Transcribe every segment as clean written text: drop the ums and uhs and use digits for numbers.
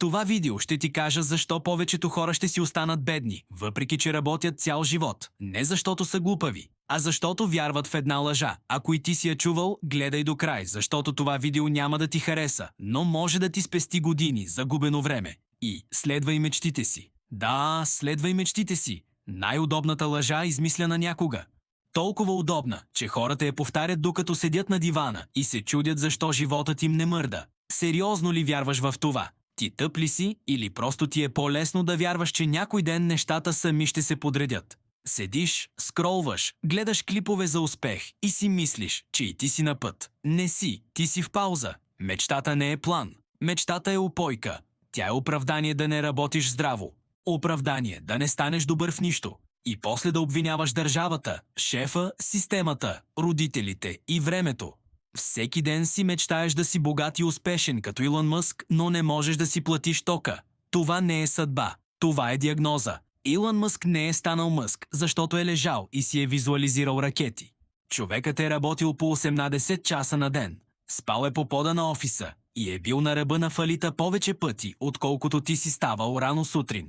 това видео ще ти кажа защо повечето хора ще си останат бедни, въпреки че работят цял живот. Не защото са глупави, а защото вярват в една лъжа. Ако и ти си я чувал, гледай до край, защото това видео няма да ти хареса, но може да ти спести години загубено време. И следвай мечтите си. Да, следвай мечтите си. Най-удобната лъжа, измислена някога. Толкова удобна, че хората я повтарят докато седят на дивана и се чудят защо животът им не мърда. Сериозно ли вярваш в това? Ти тъп ли си или просто ти е по-лесно да вярваш, че някой ден нещата сами ще се подредят? Седиш, скролваш, гледаш клипове за успех и си мислиш, че и ти си на път. Не си, ти си в пауза. Мечтата не е план. Мечтата е упойка. Тя е оправдание да не работиш здраво. Оправдание да не станеш добър в нищо. И после да обвиняваш държавата, шефа, системата, родителите и времето. Всеки ден си мечтаеш да си богат и успешен като Илон Мъск, но не можеш да си платиш тока. Това не е съдба. Това е диагноза. Илон Мъск не е станал Мъск, защото е лежал и си е визуализирал ракети. Човекът е работил по 18 часа на ден. Спал е по пода на офиса и е бил на ръба на фалита повече пъти, отколкото ти си ставал рано сутрин.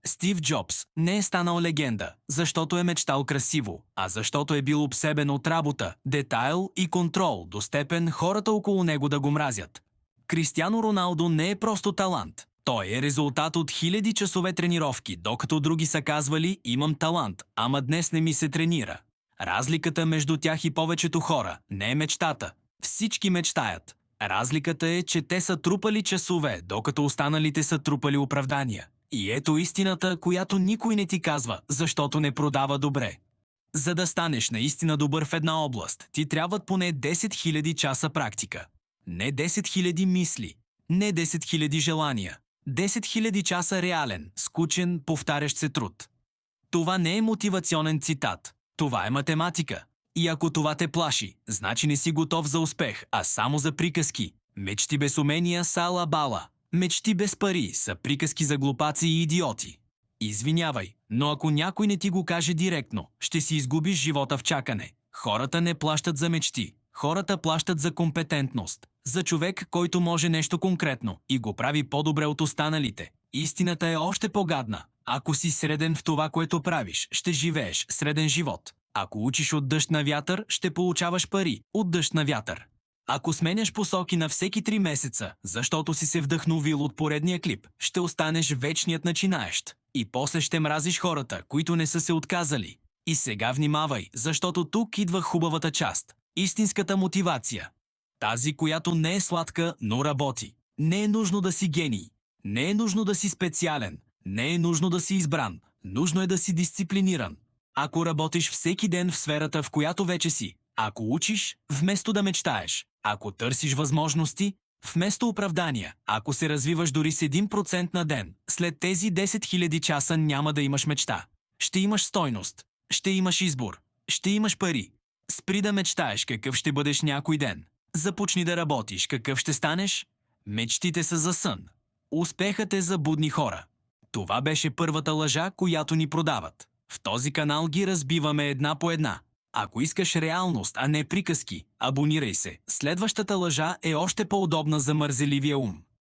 Стив Джобс не е станал легенда, защото е мечтал красиво, а защото е бил обсебен от работа, детайл и контрол до степен хората около него да го мразят. Кристиано Роналдо не е просто талант. Той е резултат от хиляди часове тренировки, докато други са казвали «имам талант, ама днес не ми се тренира». Разликата между тях и повечето хора не е мечтата. Всички мечтаят. Разликата е, че те са трупали часове, докато останалите са трупали оправдания. И ето истината, която никой не ти казва, защото не продава добре. За да станеш наистина добър в една област, ти трябват поне 10 000 часа практика. Не 10 000 мисли, не 10 000 желания. 10 000 часа реален, скучен, повтарящ се труд. Това не е мотивационен цитат. Това е математика. И ако това те плаши, значи не си готов за успех, а само за приказки. Мечти без умения са ала-бала. Мечти без пари са приказки за глупаци и идиоти. Извинявай, но ако някой не ти го каже директно, ще си изгубиш живота в чакане. Хората не плащат за мечти. Хората плащат за компетентност. За човек, който може нещо конкретно и го прави по-добре от останалите. Истината е още по-гадна. Ако си среден в това, което правиш, ще живееш среден живот. Ако учиш от дъжд на вятър, ще получаваш пари от дъжд на вятър. Ако сменяш посоки на всеки 3 месеца, защото си се вдъхновил от поредния клип, ще останеш вечният начинаещ. И после ще мразиш хората, които не са се отказали. И сега внимавай, защото тук идва хубавата част. Истинската мотивация. Тази, която не е сладка, но работи. Не е нужно да си гений. Не е нужно да си специален. Не е нужно да си избран. Нужно е да си дисциплиниран. Ако работиш всеки ден в сферата, в която вече си, ако учиш, вместо да мечтаеш, ако търсиш възможности, вместо оправдания, ако се развиваш дори с 1% на ден, след тези 10 000 часа няма да имаш мечта. Ще имаш стойност, ще имаш избор, ще имаш пари. Спри да мечтаеш какъв ще бъдеш някой ден. Започни да работиш какъв ще станеш. Мечтите са за сън. Успехът е за будни хора. Това беше първата лъжа, която ни продават. В този канал ги разбиваме една по една. Ако искаш реалност, а не приказки, абонирай се. Следващата лъжа е още по-удобна за мързеливия ум.